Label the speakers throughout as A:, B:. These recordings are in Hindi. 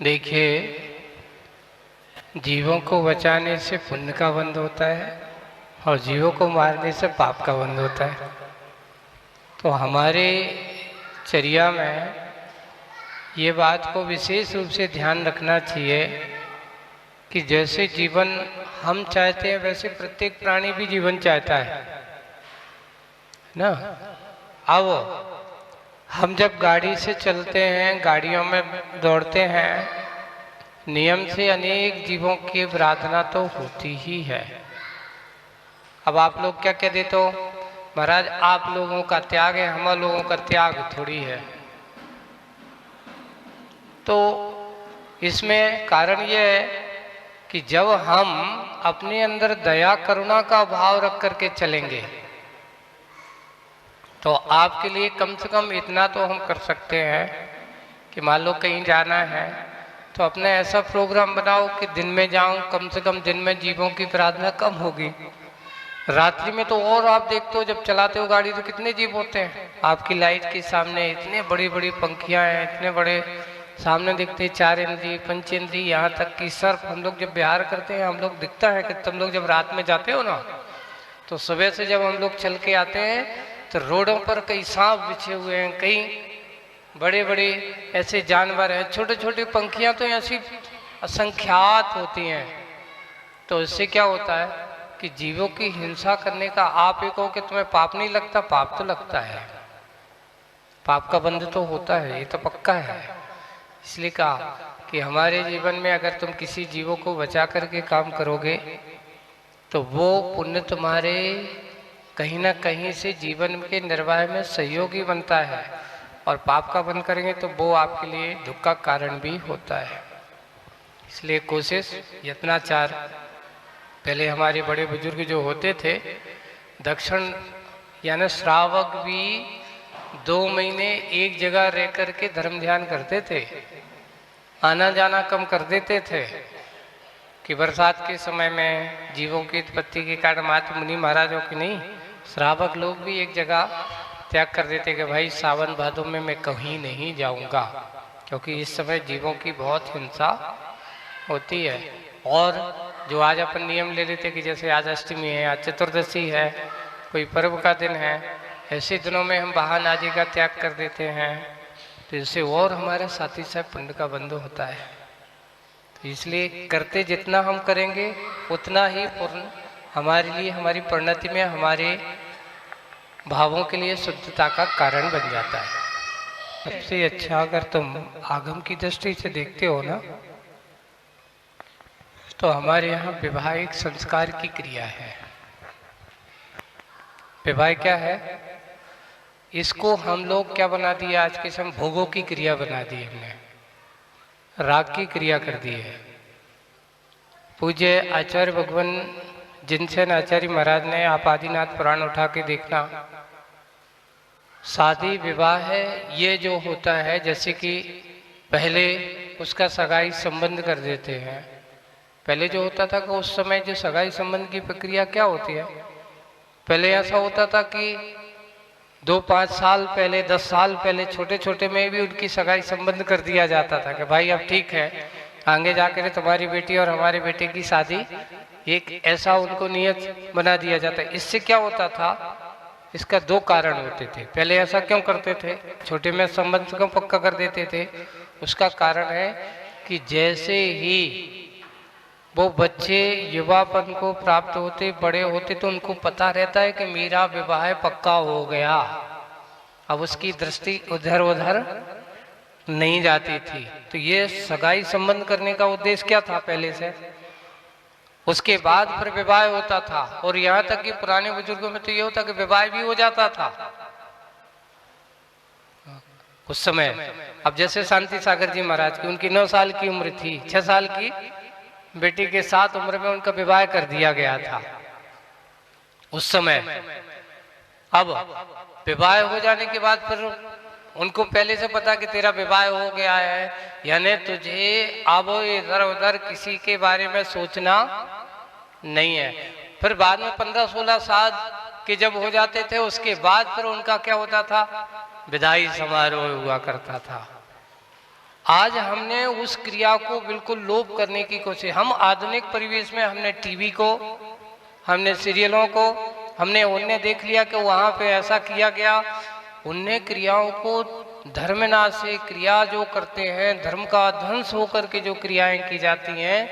A: देखिए, जीवों को बचाने से पुण्य का बंध होता है और जीवों को मारने से पाप का बंध होता है। तो हमारे चर्या में ये बात को विशेष रूप से ध्यान रखना चाहिए कि जैसे जीवन हम चाहते हैं वैसे प्रत्येक प्राणी भी जीवन चाहता है ना। अब हम जब गाड़ी से चलते हैं, गाड़ियों में दौड़ते हैं, नियम से अनेक जीवों की प्रार्थना तो होती ही है। अब आप लोग क्या कह देते हो, महाराज आप लोगों का त्याग है, हम लोगों का त्याग थोड़ी है। तो इसमें कारण यह है कि जब हम अपने अंदर दया करुणा का भाव रख करके चलेंगे तो आपके लिए कम से कम इतना तो हम कर सकते हैं कि मान लो कहीं जाना है तो अपने ऐसा प्रोग्राम बनाओ कि दिन में जाऊं, कम से कम दिन में जीवों की प्रार्थना कम होगी। रात्रि में तो और आप देखते हो जब चलाते हो गाड़ी तो कितने जीव होते हैं आपकी लाइट के सामने, इतने बड़ी बड़ी पंखियां हैं, इतने बड़े सामने दिखते हैं, 4 इंद्री 5 इंद्री, यहाँ तक कि सर्प। हम लोग जब बिहार करते हैं हम लोग दिखता है कि तुम लोग जब रात में जाते हो ना तो सुबह से जब हम लोग चल के आते हैं तो रोडों पर कई सांप बिछे हुए हैं, कई बड़े बड़े ऐसे जानवर हैं, छोटे छोटे पंखियां तो ऐसी असंख्यात होती हैं। तो इससे क्या होता है कि जीवों की हिंसा करने का आप ये कहो कि तुम्हें पाप नहीं लगता, पाप तो लगता है, पाप का बंध तो होता है, ये तो पक्का है। इसलिए कहा कि हमारे जीवन में अगर तुम किसी जीवों को बचा करके काम करोगे तो वो पुण्य तुम्हारे कहीं ना कहीं से जीवन के निर्वाह में सहयोगी बनता है, और पाप का बंध करेंगे तो वो आपके लिए दुख का कारण भी होता है। इसलिए कोशिश यत्नाचार, पहले हमारे बड़े बुजुर्ग जो होते थे दक्षिण यानी श्रावक भी 2 महीने एक जगह रह करके धर्म ध्यान करते थे, आना जाना कम कर देते थे कि बरसात के समय में जीवों की उत्पत्ति के कारण मातृ मुनि महाराजों की नहीं, श्रावक लोग भी एक जगह त्याग कर देते कि भाई सावन भादों में मैं कहीं नहीं जाऊंगा, क्योंकि इस समय जीवों की बहुत हिंसा होती है। और जो आज अपन नियम ले लेते कि जैसे आज अष्टमी है, आज चतुर्दशी है, कोई पर्व का दिन है, ऐसे दिनों में हम वाहन आदि का त्याग कर देते हैं, तो इससे और हमारे साथी साथ पुण्य का बंध होता है। तो इसलिए करते जितना हम करेंगे उतना ही पूर्ण हमारे लिए, हमारी परिणति में, हमारे भावों के लिए शुद्धता का कारण बन जाता है। सबसे अच्छा अगर तुम आगम की दृष्टि से देखते हो ना तो हमारे यहाँ विवाह एक संस्कार की क्रिया है। विवाह क्या है, इसको हम लोग क्या बना दिए आज के समय, भोगों की क्रिया बना दी हमने, राग की क्रिया कर दी है। पूज्य आचार्य भगवान जिनसेन आचार्य महाराज ने, आप आदिनाथ पुराण उठा के देखना, शादी विवाह है ये जो होता है, जैसे कि पहले उसका सगाई संबंध कर देते हैं। पहले जो होता था कि उस समय जो सगाई संबंध की प्रक्रिया क्या होती है, पहले ऐसा होता था कि 2-5 साल पहले, 10 साल पहले छोटे छोटे में भी उनकी सगाई संबंध कर दिया जाता था कि भाई अब ठीक है, आगे जाकर तुम्हारी बेटी और हमारे बेटे की शादी, एक ऐसा उनको नियत बना दिया जाता है। इससे क्या होता था, इसका 2 कारण होते थे। पहले ऐसा क्यों करते थे, छोटे में संबंध क्यों पक्का कर देते थे, उसका कारण है कि जैसे ही वो बच्चे युवापन को प्राप्त होते, बड़े होते, तो उनको पता रहता है कि मेरा विवाह पक्का हो गया। अब उसकी दृष्टि उधर उधर नहीं जाती थी। तो ये सगाई संबंध करने का उद्देश्य क्या था पहले से, उसके बाद फिर विवाह होता था। और यहाँ तक कि पुराने बुजुर्गों में तो ये होता कि विवाह भी हो जाता था उस समय। अब जैसे शांति सागर जी महाराज की, उनकी 9 साल की उम्र थी, 6 साल की बेटी के 7 उम्र में उनका विवाह कर दिया गया था उस समय। अब विवाह हो जाने के बाद फिर उनको पहले से पता कि तेरा विवाह हो गया है, यानी तुझे अब इधर उधर किसी के बारे में सोचना नहीं है। फिर बाद में 15-16 साल के जब हो जाते थे उसके बाद फिर उनका क्या होता था, विदाई समारोह हुआ करता था। आज हमने उस क्रिया को बिल्कुल लोप करने की कोशिश, हम आधुनिक परिवेश में हमने टीवी को, हमने सीरियलों को, हमने उनने देख लिया कि वहाँ पे ऐसा किया गया। उनने क्रियाओं को धर्मनाश से क्रिया जो करते हैं, धर्म का ध्वंस होकर के जो क्रियाएं की जाती हैं,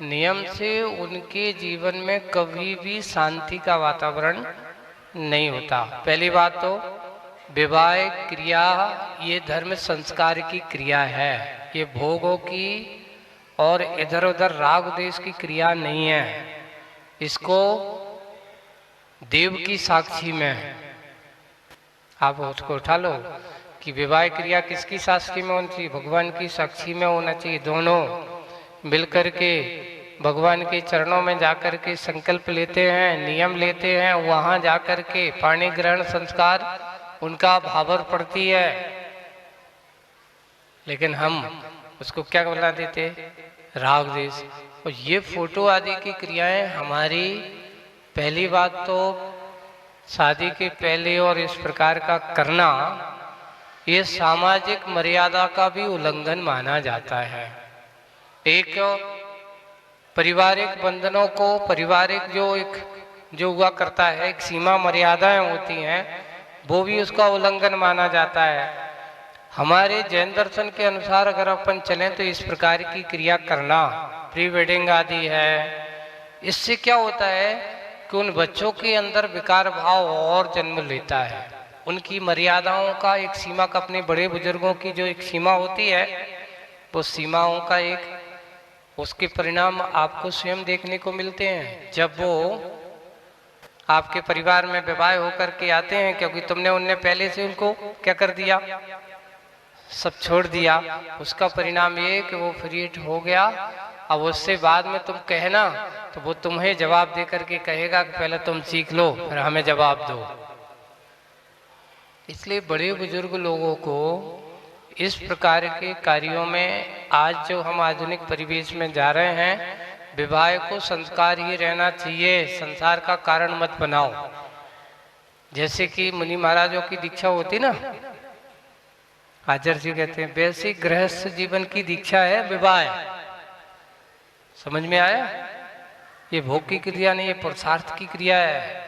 A: नियम से उनके जीवन में कभी भी शांति का वातावरण नहीं होता। पहली बात तो विवाह क्रिया ये धर्म संस्कार की क्रिया है, ये भोगों की और इधर उधर राग देश की क्रिया नहीं है। इसको देव की साक्षी में आप उसको उठा लो कि विवाह क्रिया किसकी साक्षी में होनी चाहिए, भगवान की साक्षी में होना चाहिए। दोनों मिलकर के भगवान के चरणों में जाकर के संकल्प लेते हैं, नियम लेते हैं, वहां जाकर के पाणी ग्रहण संस्कार उनका भावर पड़ती है। लेकिन हम उसको क्या बना देते, राग देश। और ये फोटो आदि की क्रियाएं हमारी, पहली बात तो शादी के पहले और इस प्रकार का करना, ये सामाजिक मर्यादा का भी उल्लंघन माना जाता है। एक पारिवारिक बंधनों को, पारिवारिक जो हुआ करता है, एक सीमा मर्यादाएं होती हैं, वो भी उसका उल्लंघन माना जाता है। हमारे जैन दर्शन के अनुसार अगर अपन चलें तो इस प्रकार की क्रिया करना, प्री वेडिंग आदि है, इससे क्या होता है कि उन बच्चों के अंदर विकार भाव और जन्म लेता है। उनकी मर्यादाओं का एक सीमा का, अपने बड़े बुजुर्गों की जो एक सीमा होती है, वो सीमाओं का एक उसके परिणाम आपको स्वयं देखने को मिलते हैं जब वो आपके परिवार में विवाह होकर के आते हैं, क्योंकि तुमने उनने पहले से उनको क्या कर दिया, सब छोड़ दिया। उसका परिणाम ये कि वो फ्रीट हो गया। अब उससे बाद में तुम कहना तो वो तुम्हें जवाब दे करके कहेगा कि पहले तुम सीख लो फिर हमें जवाब दो। इसलिए बड़े बुजुर्ग लोगों को इस प्रकार के कार्यों में, आज जो हम आधुनिक परिवेश में जा रहे हैं, विवाह को संस्कार ही रहना चाहिए, संसार का कारण मत बनाओ। जैसे कि मुनि महाराजों की दीक्षा होती ना, हाजर जी कहते हैं वैसे गृहस्थ जीवन की दीक्षा है विवाह। समझ में आया? ये भोग की क्रिया नहीं, ये पुरुषार्थ की क्रिया है।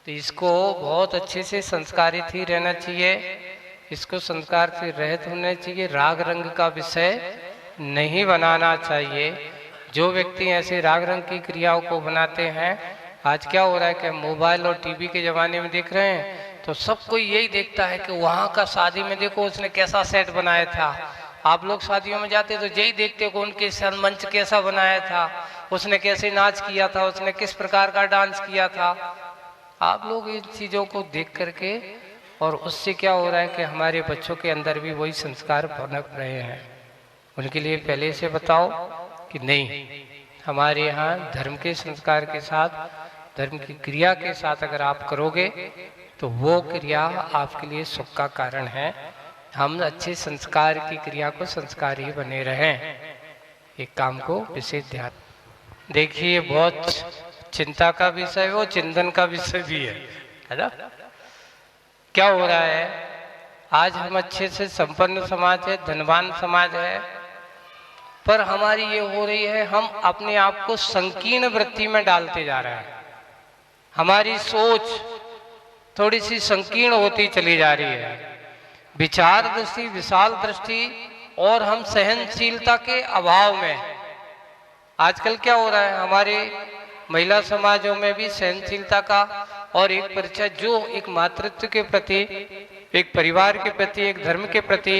A: तो इसको बहुत अच्छे से संस्कारित ही रहना चाहिए, इसको संस्कार से रहित होना चाहिए, राग रंग का विषय नहीं बनाना चाहिए। जो व्यक्ति ऐसे राग रंग की क्रियाओं को बनाते हैं, आज क्या हो रहा है कि मोबाइल और टीवी के ज़माने में देख रहे हैं तो सब कोई यही देखता है कि वहाँ का शादी में देखो उसने कैसा सेट बनाया था। आप लोग शादियों में जाते तो यही देखते हो उनके मंच कैसा बनाया था, उसने कैसे नाच किया था, उसने किस प्रकार का डांस किया था। आप लोग इन चीज़ों को देख करके, और उससे क्या हो रहा है कि हमारे बच्चों के अंदर भी वही संस्कार पनप रहे हैं। उनके लिए पहले से बताओ कि नहीं, हमारे यहाँ धर्म के संस्कार के साथ, धर्म की क्रिया के साथ अगर आप करोगे तो वो क्रिया आपके लिए सुख का कारण है। हम अच्छे संस्कार की क्रिया को संस्कार ही बने रहें, एक काम को विशेष ध्यान। देखिए बहुत चिंता का विषय, वो चिंतन का विषय भी है ना। क्या हो रहा है, आज हम अच्छे से संपन्न समाज है, धनवान समाज है, पर हमारी ये हो रही है, हम अपने आप को संकीर्ण वृत्ति में डालते जा रहे हैं। हमारी सोच थोड़ी सी संकीर्ण होती चली जा रही है, विचार दृष्टि, विशाल दृष्टि, और हम सहनशीलता के अभाव में। आजकल क्या हो रहा है, हमारे महिला समाजों में भी सहनशीलता का और एक परिचय, जो एक मातृत्व के प्रति, एक परिवार के प्रति, एक धर्म के प्रति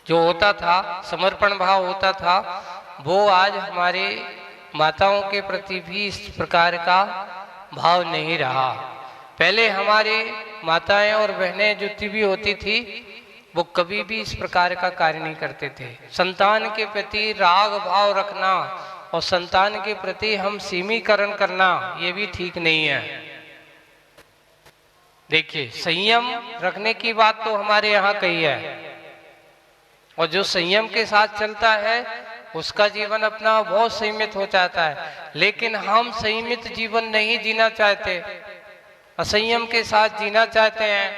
A: जो होता था, समर्पण भाव होता था, वो आज हमारे माताओं के प्रति भी इस प्रकार का भाव नहीं रहा। पहले हमारे माताएं और बहनें जो भी होती थी, वो कभी भी इस प्रकार का कार्य नहीं करते थे। संतान के प्रति राग भाव रखना और संतान के प्रति हम सीमीकरण करना, ये भी ठीक नहीं है। देखिए संयम रखने की बात तो हमारे यहाँ कही है, और जो संयम के साथ चलता है उसका जीवन अपना बहुत सीमित हो जाता है। लेकिन हम संयमित जीवन नहीं जीना चाहते, असंयम के साथ जीना चाहते हैं।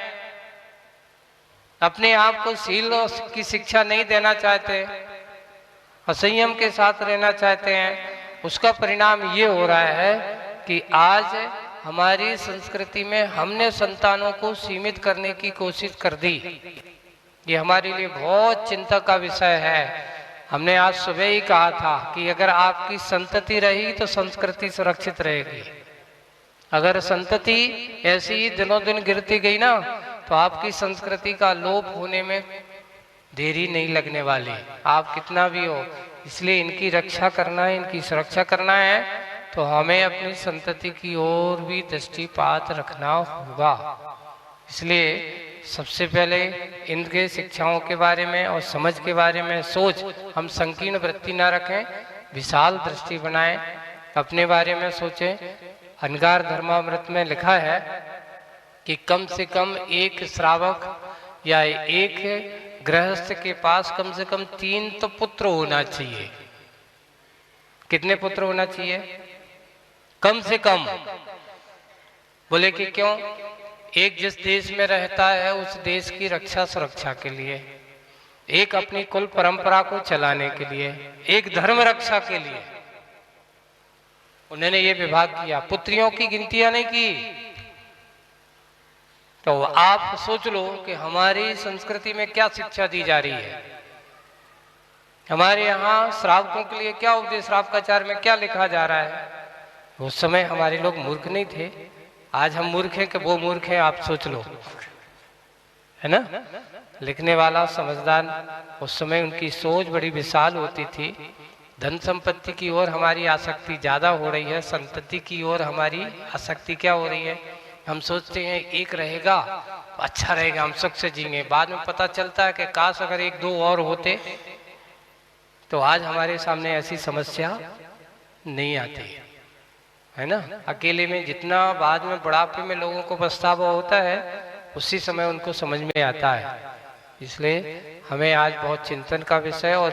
A: अपने आप को शील की शिक्षा नहीं देना चाहते, असंयम के साथ रहना चाहते हैं, उसका परिणाम ये हो रहा है कि आज हमारी संस्कृति में हमने संतानों को सीमित करने की कोशिश कर दी। ये हमारे लिए बहुत चिंता का विषय है। हमने आज सुबह ही कहा था कि अगर आपकी संतति रही तो संस्कृति सुरक्षित रहेगी। अगर संतति ऐसी ही दिनों दिन गिरती गई ना तो आपकी संस्कृति का लोप होने में देरी नहीं लगने वाली, आप कितना भी हो। इसलिए इनकी रक्षा करना है, इनकी सुरक्षा करना है, तो हमें अपनी संतति की ओर भी दृष्टिपात रखना होगा। इसलिए सबसे पहले इनके शिक्षाओं के बारे में और समझ के बारे में सोच, हम संकीर्ण वृत्ति ना रखें, विशाल दृष्टि बनाएं, अपने बारे में सोचें। अंगार धर्मामृत में लिखा है कि कम से कम एक श्रावक या एक गृहस्थ के पास कम से कम 3 तो पुत्र होना चाहिए। कितने पुत्र होना चाहिए? कम से कम। बोले कि क्यों? एक जिस देश में रहता है उस देश की रक्षा सुरक्षा के लिए, एक अपनी कुल परंपरा को चलाने के लिए, एक धर्म रक्षा के लिए उन्होंने ये विभाग किया। पुत्रियों की गिनतियां नहीं की। तो आप सोच लो कि हमारी संस्कृति में क्या शिक्षा दी जा रही है। हमारे यहाँ श्रावकों के लिए क्या उपदेश, श्रावकाचार में क्या लिखा जा रहा है। उस समय हमारे लोग मूर्ख नहीं थे, आज हम मूर्ख हैं कि वो मूर्ख हैं, आप सोच लो, है ना। लिखने वाला समझदार, उस समय उनकी सोच बड़ी विशाल होती थी। धन संपत्ति की ओर हमारी आसक्ति ज्यादा हो रही है, संतति की ओर हमारी आसक्ति क्या हो रही है? हम सोचते हैं एक रहेगा तो अच्छा रहेगा, हम सुख से जिएंगे। बाद में पता चलता है कि काश अगर 1-2 और होते तो आज हमारे सामने ऐसी समस्या नहीं आती, है ना। अकेले में जितना बाद में बुढ़ापे में लोगों को पछतावा होता है, उसी समय उनको समझ में आता है। इसलिए हमें आज बहुत चिंतन का विषय और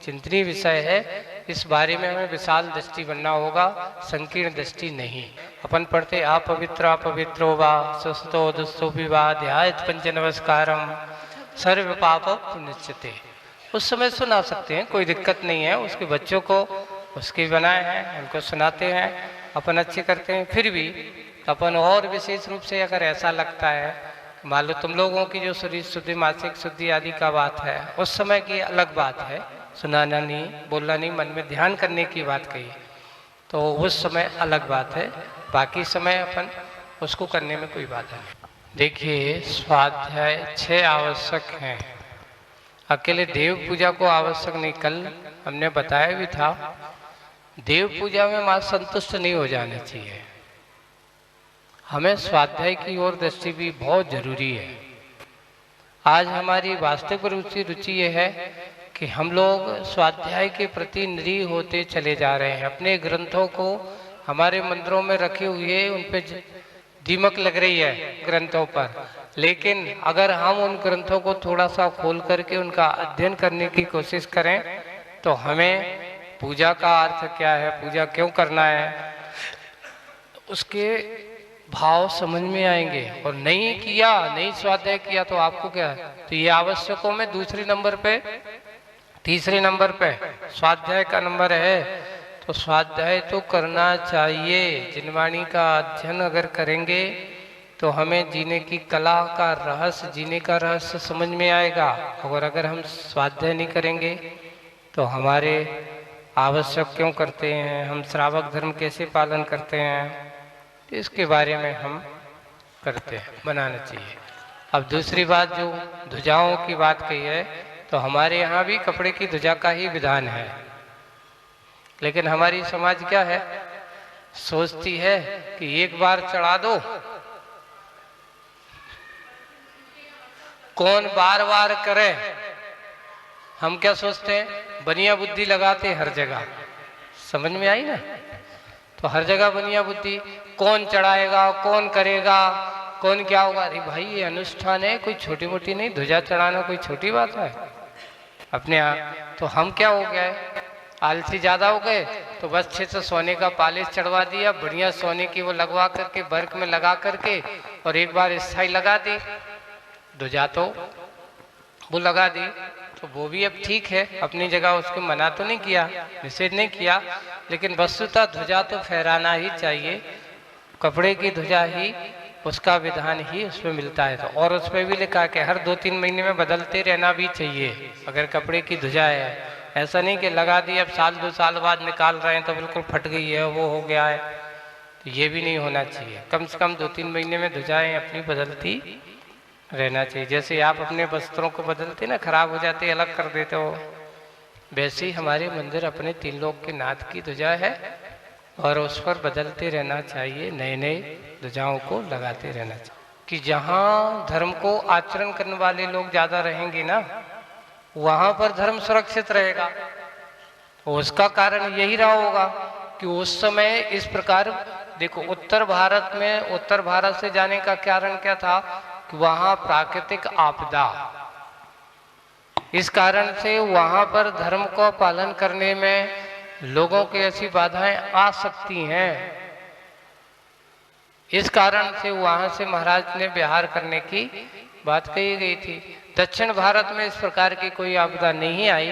A: चिंतनीय विषय है। इस बारे में हमें विशाल दृष्टि बनना होगा, संकीर्ण दृष्टि नहीं। अपन पढ़ते अपवित्रो वा सुस्तो दुस्तो विवा ध्यायत पंच नमस्कारम सर्व पाप पुण्यच्यते। उस समय सुना सकते हैं, कोई दिक्कत नहीं है। उसके बच्चों को उसके बनाए हैं, उनको सुनाते हैं, अपन अच्छे करते हैं। फिर भी अपन और विशेष रूप से अगर ऐसा लगता है, मान लो तुम लोगों की जो शरीर शुद्धि, मासिक शुद्धि आदि का बात है, उस समय की अलग बात है, सुनाना नहीं, बोलना नहीं, मन में ध्यान करने की बात कही, तो उस समय अलग बात है। बाकी समय अपन उसको करने में कोई बात नहीं। देखिए, स्वाध्याय 6 आवश्यक हैं। अकेले देव पूजा को आवश्यक नहीं, कल हमने बताया भी था, देव पूजा में मां संतुष्ट नहीं हो जाना चाहिए। हमें स्वाध्याय की ओर दृष्टि भी बहुत जरूरी है। आज हमारी वास्तविक रुचि ये है कि हम लोग स्वाध्याय के प्रति निरीह होते चले जा रहे हैं। अपने ग्रंथों को हमारे मंदिरों में रखे हुए उन पे दीमक लग रही है ग्रंथों पर, लेकिन अगर हम उन ग्रंथों को थोड़ा सा खोल करके उनका अध्ययन करने की कोशिश करें तो हमें पूजा का अर्थ क्या है, पूजा क्यों करना है, उसके भाव समझ में आएंगे। और नहीं किया, नहीं स्वाध्याय किया तो आपको क्या है। तो ये आवश्यकों में दूसरे नंबर पे, तीसरे नंबर पे स्वाध्याय का नंबर है। तो स्वाध्याय तो करना चाहिए। जिनवाणी का अध्ययन अगर करेंगे तो हमें जीने की कला का रहस्य, जीने का रहस्य समझ में आएगा। और अगर हम स्वाध्याय नहीं करेंगे तो हमारे आवश्यक क्यों करते हैं, हम श्रावक धर्म कैसे पालन करते हैं, इसके बारे में हम करते हैं, बनाना चाहिए। अब दूसरी बात, जो ध्वजाओं की बात कही है, तो हमारे यहाँ भी कपड़े की ध्वजा का ही विधान है, लेकिन हमारी समाज क्या है, सोचती है कि एक बार चढ़ा दो, कौन बार बार करे। हम क्या सोचते हैं, बनिया बुद्धि लगाते हर जगह। समझ में आई ना। तो हर जगह बनिया बुद्धि, कौन चढ़ाएगा, कौन करेगा, कौन क्या होगा। अरे भाई, ये अनुष्ठान है, कोई छोटी मोटी नहीं। ध्वजा चढ़ाना कोई छोटी बात है अपने यहाँ। तो हम क्या हो गए, आलसी ज्यादा हो गए, तो बस 600 सोने का पालिश चढ़वा दिया, बढ़िया सोने की वो लगवा करके वर्क में लगा करके, और एक बार स्थाई लगा दी। ध्वजा तो वो लगा दी तो वो भी अब ठीक है अपनी जगह, उसको मना तो नहीं किया, निषेध नहीं किया, लेकिन वस्तुतः ध्वजा तो फहराना ही चाहिए। कपड़े की ध्वजा ही उसका विधान ही उसमें मिलता है। तो और उसमें भी लिखा है कि हर 2-3 महीने में बदलते रहना भी चाहिए अगर कपड़े की ध्वजा है। ऐसा नहीं कि लगा दी अब साल 2 साल बाद निकाल रहे हैं तो बिल्कुल फट गई है, वो हो गया है, तो ये भी नहीं होना चाहिए। कम से कम 2-3 महीने में ध्वजाएं अपनी बदलती रहना चाहिए। जैसे आप अपने वस्त्रों को बदलते ना, खराब हो जाते अलग कर देते हो, वैसे ही हमारे मंदिर अपने 3 लोक के नाथ की ध्वजा है और उस पर बदलते रहना चाहिए, नए नए ध्वजाओं को लगाते रहना चाहिए। कि जहाँ धर्म को आचरण करने वाले लोग ज़्यादा रहेंगे ना, वहाँ पर धर्म सुरक्षित रहेगा। उसका कारण यही रहा होगा कि उस समय इस प्रकार देखो, उत्तर भारत में, उत्तर भारत से जाने का कारण क्या था कि वहाँ प्राकृतिक आपदा, इस कारण से वहाँ पर धर्म को पालन करने में लोगों की ऐसी बाधाएं आ सकती हैं। इस कारण से वहां से महाराज ने विहार करने की बात कही गई थी। दक्षिण भारत में इस प्रकार की कोई आपदा नहीं आई,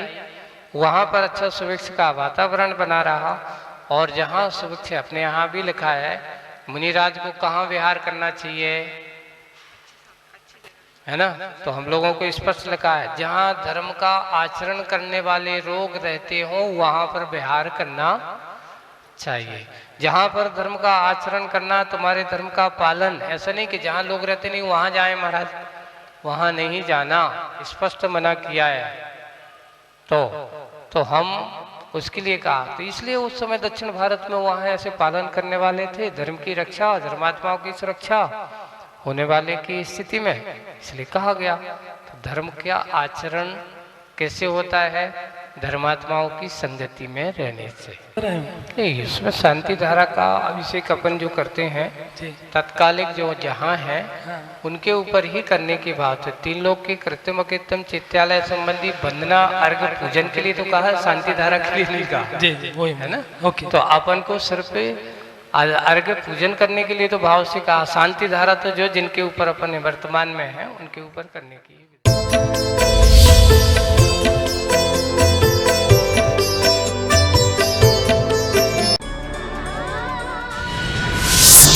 A: वहां पर अच्छा सुवृक्ष का वातावरण बना रहा। और जहां सुवृक्ष, अपने यहाँ भी लिखा है मुनिराज को कहाँ विहार करना चाहिए, है ना, तो हम लोगों को स्पष्ट लिखा है जहां धर्म का आचरण करने वाले लोग रहते हो वहां पर विहार करना चाहिए। जहां पर धर्म का आचरण करना, तुम्हारे धर्म का पालन, ऐसा नहीं कि जहां लोग रहते नहीं वहां जाए महाराज, वहां नहीं जाना, स्पष्ट मना किया है। तो हम उसके लिए कहा, तो इसलिए उस समय दक्षिण भारत में वहां ऐसे पालन करने वाले थे, धर्म की रक्षा, धर्मात्माओं की सुरक्षा होने वाले की स्थिति में, इसलिए कहा गया। तो धर्म का आचरण कैसे होता है, धर्मात्माओं की संगति में रहने से। नहीं, इसमें शांति धारा का अभिषेक अपन जो करते हैं तत्कालिक जो जहाँ है उनके ऊपर ही करने की बात है। 3 लोग के कृत्रिम अकृत्रिम चित्तालय संबंधी वंदना अर्घ पूजन के लिए तो कहा, शांति धारा के लिए नहीं कहा।
B: जी वही
A: है ना।
B: ओके,
A: तो अपन को सिर्फ अर्घ पूजन करने के लिए तो भाव से कहा, शांति धारा तो जो जिनके ऊपर अपन वर्तमान में है उनके ऊपर करने की।